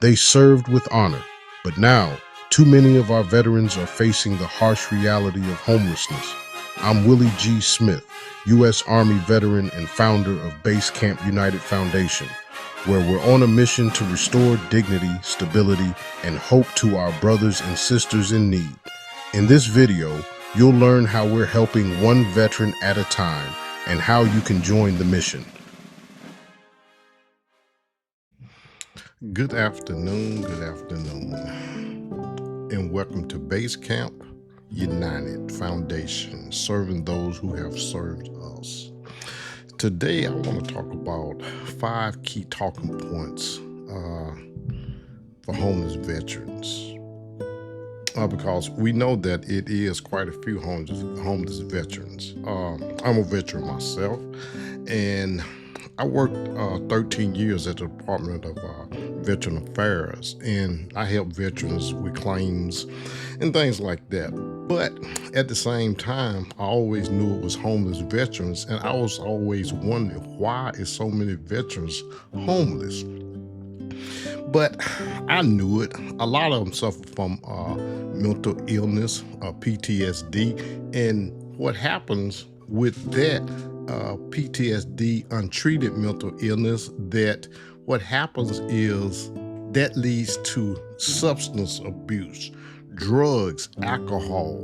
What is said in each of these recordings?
They served with honor, but now too many of our veterans are facing the harsh reality of homelessness. I'm Willie G. Smith, U.S. Army veteran and founder of Basecamp United Foundation, where we're on a mission to restore dignity, stability, and hope to our brothers and sisters in need. In this video, you'll learn how we're helping one veteran at a time and how you can join the mission. Good afternoon, and welcome to Basecamp United Foundation, serving those who have served us. Today, I want to talk about 5 key talking points for homeless veterans, because we know that it is quite a few homeless veterans. I'm a veteran myself, and I worked 13 years at the Department of Veteran Affairs, and I help veterans with claims and things like that. But at the same time, I always knew it was homeless veterans, and I was always wondering, why is so many veterans homeless? But I knew it. A lot of them suffer from mental illness, PTSD, and what happens with that PTSD, untreated mental illness, that what happens is that leads to substance abuse, drugs, alcohol.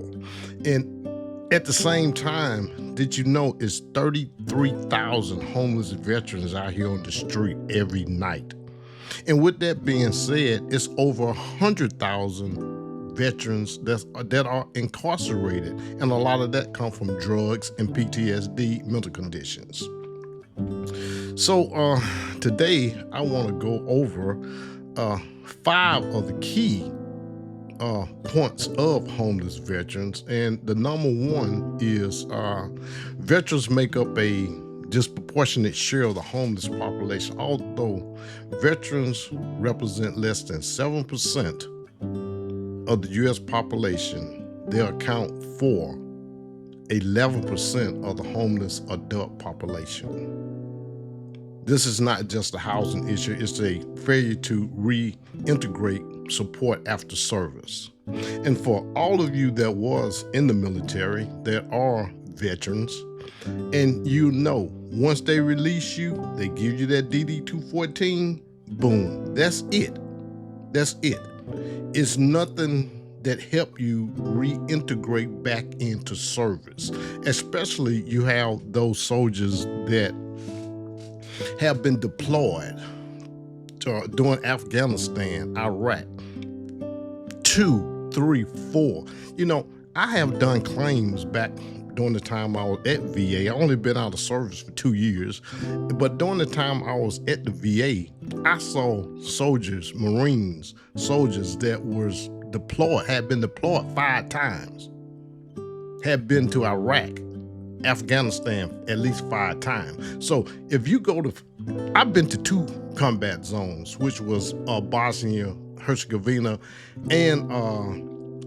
And at the same time, did you know it's 33,000 homeless veterans out here on the street every night? And with that being said, it's over 100,000 veterans that are incarcerated, and a lot of that come from drugs and PTSD mental conditions. So today I want to go over 5 of the key points of homeless veterans, and the number 1 is veterans make up a disproportionate share of the homeless population. Although veterans represent less than 7% of the U.S. population, they account for 11% of the homeless adult population. This is not just a housing issue, it's a failure to reintegrate support after service. And for all of you that was in the military, there are veterans, and you know, once they release you, they give you that DD-214, boom, that's it. That's it. It's nothing that help you reintegrate back into service. Especially you have those soldiers that have been deployed during Afghanistan, Iraq, 2, 3, 4. You know, I have done claims back during the time I was at VA. I only been out of service for 2 years, but during the time I was at the VA, I saw soldiers, Marines, soldiers that was deployed, had been deployed 5 times, had been to Iraq, Afghanistan at least 5 times. So if you go to, I've been to 2 combat zones, which was Bosnia, Herzegovina, and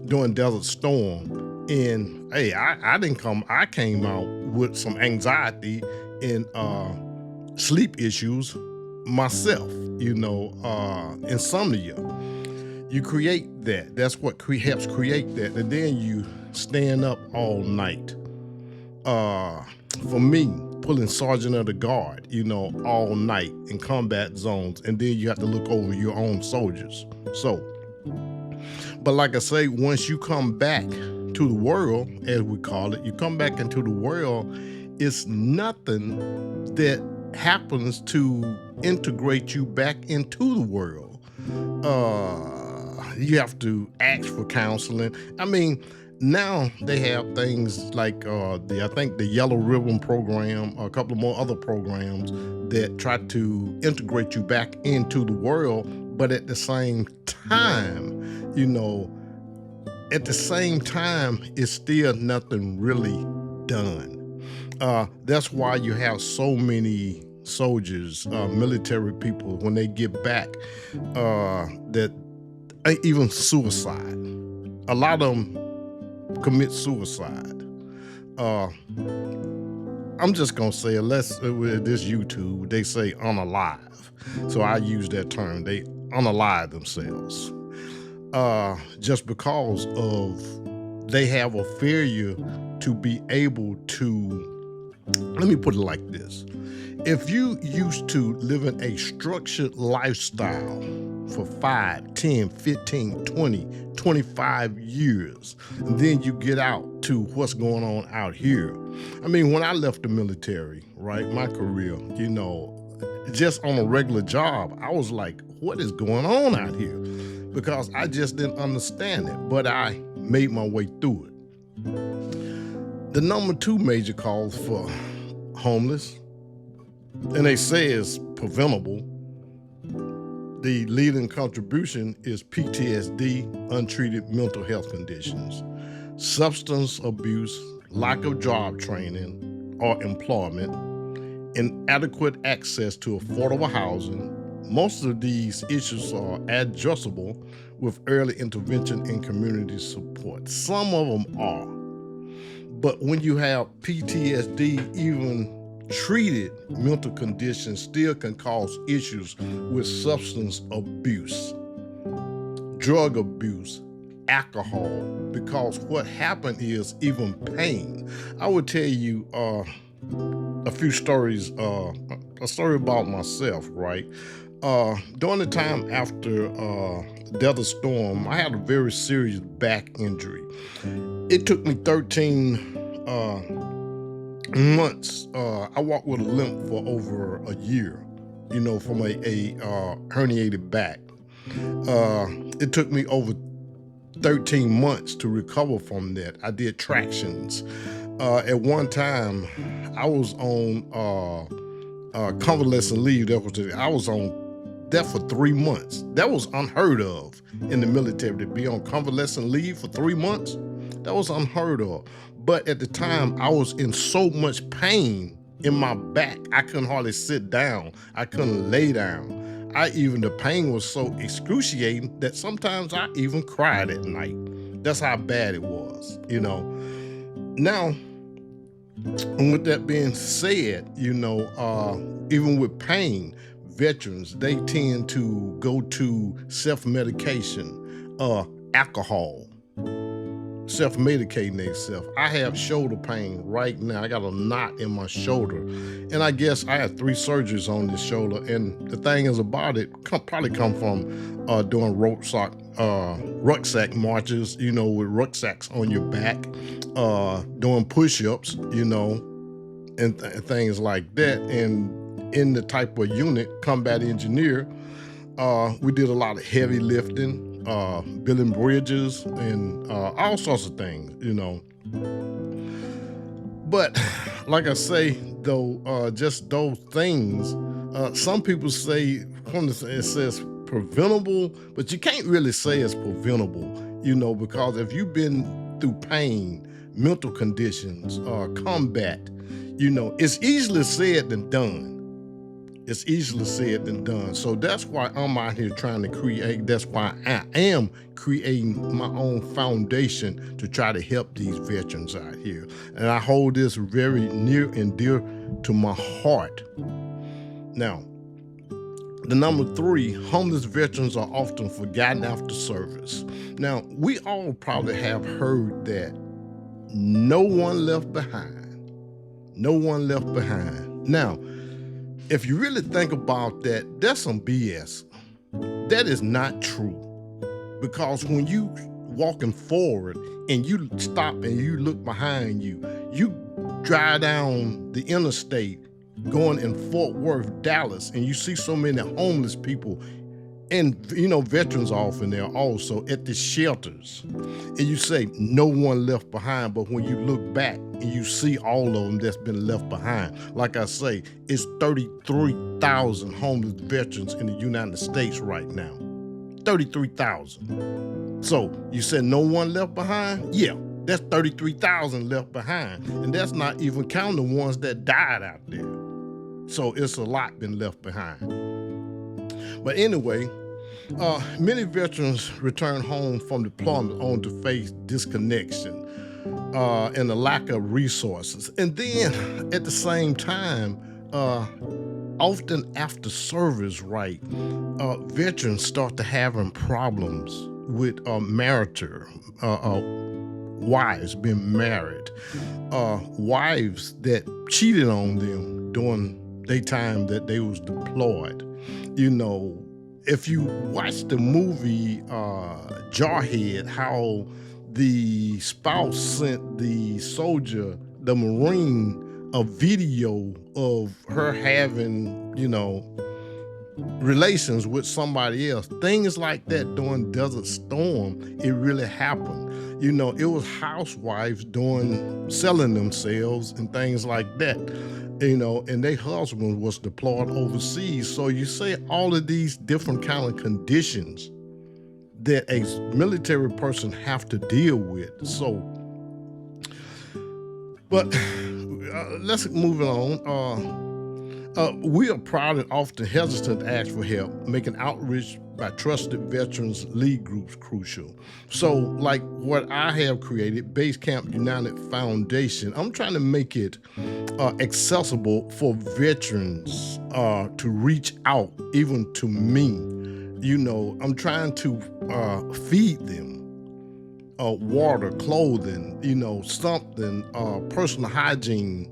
during Desert Storm. And hey, I came out with some anxiety and sleep issues myself, you know, insomnia. You create that. That's what helps create that. And then you stand up all night. For me, pulling sergeant of the guard, you know, all night in combat zones. And then you have to look over your own soldiers. So, but like I say, once you come back to the world, as we call it, you come back into the world, it's nothing that happens to integrate you back into the world. You have to ask for counseling. I mean, now they have things like I think the Yellow Ribbon program, a couple of more other programs that try to integrate you back into the world, but at the same time, you know, it's still nothing really done. That's why you have so many soldiers, military people, when they get back, that even suicide. A lot of them commit suicide. I'm just gonna say, unless with this YouTube, they say unalive. So I use that term. They unalive themselves just because of they have a failure to be able to, let me put it like this. If you used to living a structured lifestyle for 5, 10, 15, 20, 25 years, and then you get out to what's going on out here. I mean, when I left the military, right, my career, just on a regular job, I was like, what is going on out here? Because I just didn't understand it, but I made my way through it. The number 2 major cause for homeless, and they say it's preventable. The leading contribution is PTSD, untreated mental health conditions, substance abuse, lack of job training or employment, inadequate access to affordable housing. Most of these issues are addressable with early intervention and community support. Some of them are. But when you have PTSD, even treated mental conditions still can cause issues with substance abuse, drug abuse, alcohol, because what happened is even pain. I would tell you a few stories, a story about myself, right? During the time after Desert Storm, I had a very serious back injury. It took me 13 months. I walked with a limp for over a year, from a herniated back. It took me over 13 months to recover from that. I did tractions. At one time, I was on convalescent leave. I was on that for 3 months. That was unheard of in the military, to be on convalescent leave for 3 months. That was unheard of. But at the time, I was in so much pain in my back, I couldn't hardly sit down. I couldn't lay down. The pain was so excruciating that sometimes I even cried at night. That's how bad it was, Now, and with that being said, even with pain, veterans, they tend to go to self-medication, alcohol, self-medicating themselves. I have shoulder pain right now. I got a knot in my shoulder. And I guess I had 3 surgeries on this shoulder. And the thing is about it, probably come from doing rucksack marches, with rucksacks on your back, doing push-ups, and things like that. And in the type of unit, combat engineer, we did a lot of heavy lifting, building bridges and all sorts of things, But like I say, though, just those things, some people say, it says preventable, but you can't really say it's preventable, because if you've been through pain, mental conditions, combat, it's easily said than done. It's easier said than done. So that's why I'm out here trying to create. That's why I am creating my own foundation to try to help these veterans out here. And I hold this very near and dear to my heart. Now, the number 3, homeless veterans are often forgotten after service. Now, we all probably have heard that no one left behind. No one left behind. Now, if you really think about that, that's some BS. That is not true. Because when you walking forward and you stop and you look behind you, you drive down the interstate going in Fort Worth, Dallas, and you see so many homeless people and, veterans often there also at the shelters. And you say, no one left behind. But when you look back and you see all of them that's been left behind, like I say, it's 33,000 homeless veterans in the United States right now. 33,000. So you said no one left behind? Yeah, that's 33,000 left behind. And that's not even counting the ones that died out there. So it's a lot been left behind. But anyway, many veterans return home from deployment only to face disconnection and the lack of resources. And then at the same time, often after service, right, veterans start to having problems with marital wives being married, wives that cheated on them during their time that they was deployed. You know, if you watch the movie Jarhead, how the spouse sent the soldier, the Marine, a video of her having, relations with somebody else. Things like that during Desert Storm, it really happened. It was housewives selling themselves and things like that. And their husband was deployed overseas. So you say all of these different kind of conditions that a military person have to deal with. But let's move it on. We are proud and often hesitant to ask for help, making outreach by trusted veterans lead groups crucial. So, like what I have created, Basecamp United Foundation, I'm trying to make it accessible for veterans to reach out, even to me. I'm trying to feed them water, clothing, something, personal hygiene,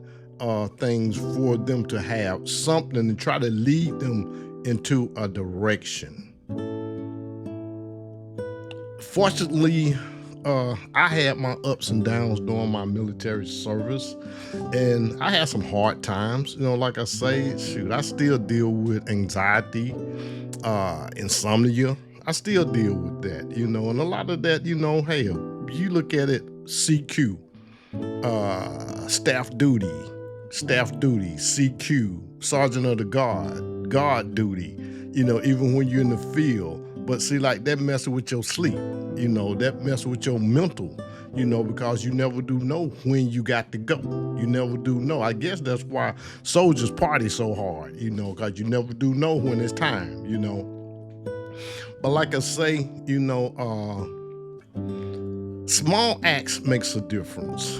things for them to have, something, and try to lead them into a direction. Fortunately, I had my ups and downs during my military service, and I had some hard times. Like I say, shoot, I still deal with anxiety, insomnia. I still deal with that, and a lot of that, hey, you look at it, CQ, staff duty, CQ, sergeant of the guard duty, even when you're in the field. But see, like that messes with your sleep, that messes with your mental, because you never do know when you got to go. You never do know. I guess that's why soldiers party so hard, because you never do know when it's time, But like I say, small acts makes a difference.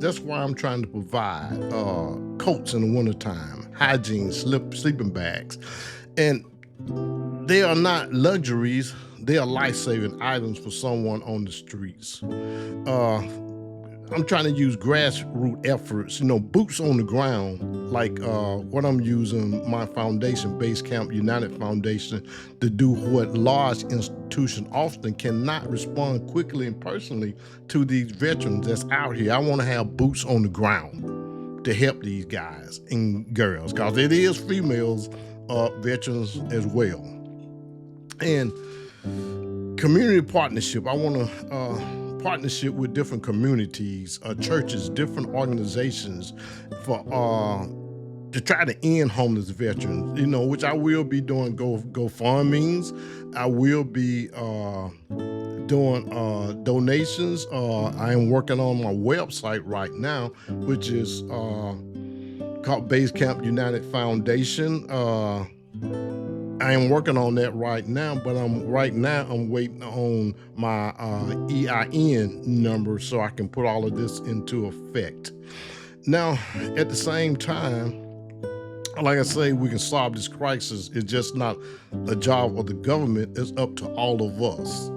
That's why I'm trying to provide coats in the wintertime, hygiene, sleeping bags. And they are not luxuries, they are life-saving items for someone on the streets. I'm trying to use grassroots efforts, boots on the ground, like what I'm using my foundation, Basecamp United Foundation, to do what large institutions often cannot respond quickly and personally to these veterans that's out here. I want to have boots on the ground to help these guys and girls, because it is females veterans as well. And community partnership, I want to partnership with different communities, churches, different organizations for to try to end homeless veterans, which I will be doing GoFundMes. I will be doing donations. I am working on my website right now, which is called Basecamp United Foundation. I am working on that right now, but I'm waiting on my EIN number so I can put all of this into effect. Now, at the same time, like I say, we can solve this crisis. It's just not a job of the government. It's up to all of us.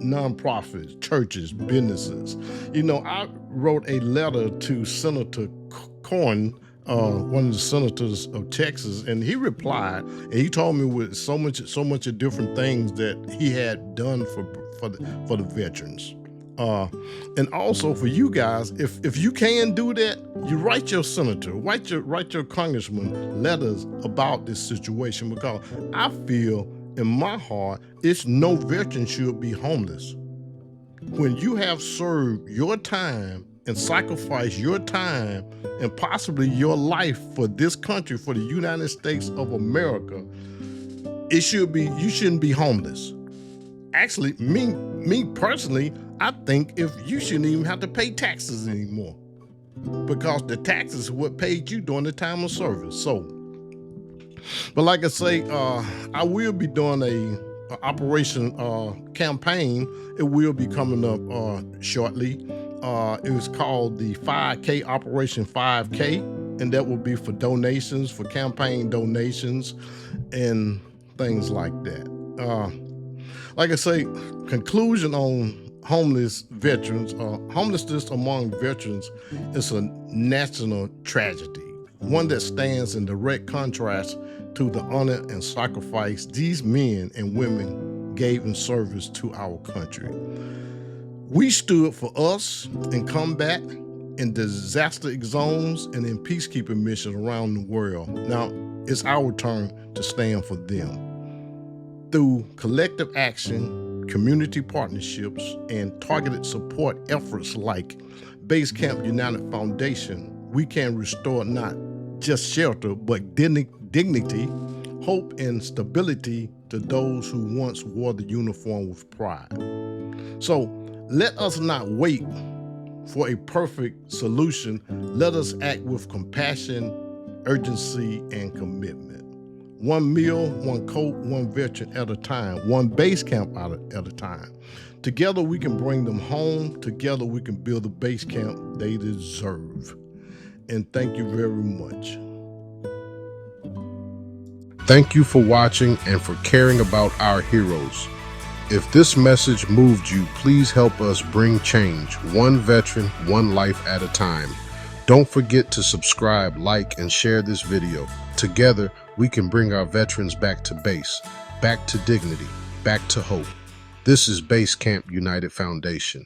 Nonprofits, churches, businesses. I wrote a letter to Senator Corn, one of the senators of Texas, and he replied, and he told me with so much of different things that he had done for the veterans. And also for you guys, if you can do that, you write your senator, write your congressman letters about this situation, because I feel in my heart, it's no veteran should be homeless. When you have served your time and sacrificed your time and possibly your life for this country, for the United States of America, you shouldn't be homeless. Actually, me personally, I think if you shouldn't even have to pay taxes anymore, because the taxes is what paid you during the time of service. So, but like I say, I will be doing a operation campaign. It will be coming up shortly. It was called the 5K Operation 5K. and that will be for donations, for campaign donations, and things like that. Like I say, conclusion on homeless veterans, homelessness among veterans is a national tragedy, one that stands in direct contrast to the honor and sacrifice these men and women gave in service to our country. We stood for us in combat, in disaster zones, and in peacekeeping missions around the world. Now, it's our turn to stand for them. Through collective action, community partnerships, and targeted support efforts like Basecamp United Foundation, we can restore not just shelter, but dignity, hope, and stability to those who once wore the uniform with pride. So let us not wait for a perfect solution. Let us act with compassion, urgency, and commitment. One meal, one coat, one veteran at a time, one base camp at a time. Together we can bring them home. Together we can build the base camp they deserve. And thank you very much. Thank you for watching and for caring about our heroes. If this message moved you, please help us bring change, one veteran, one life at a time. Don't forget to subscribe, like, and share this video. Together, we can bring our veterans back to base, back to dignity, back to hope. This is Basecamp United Foundation.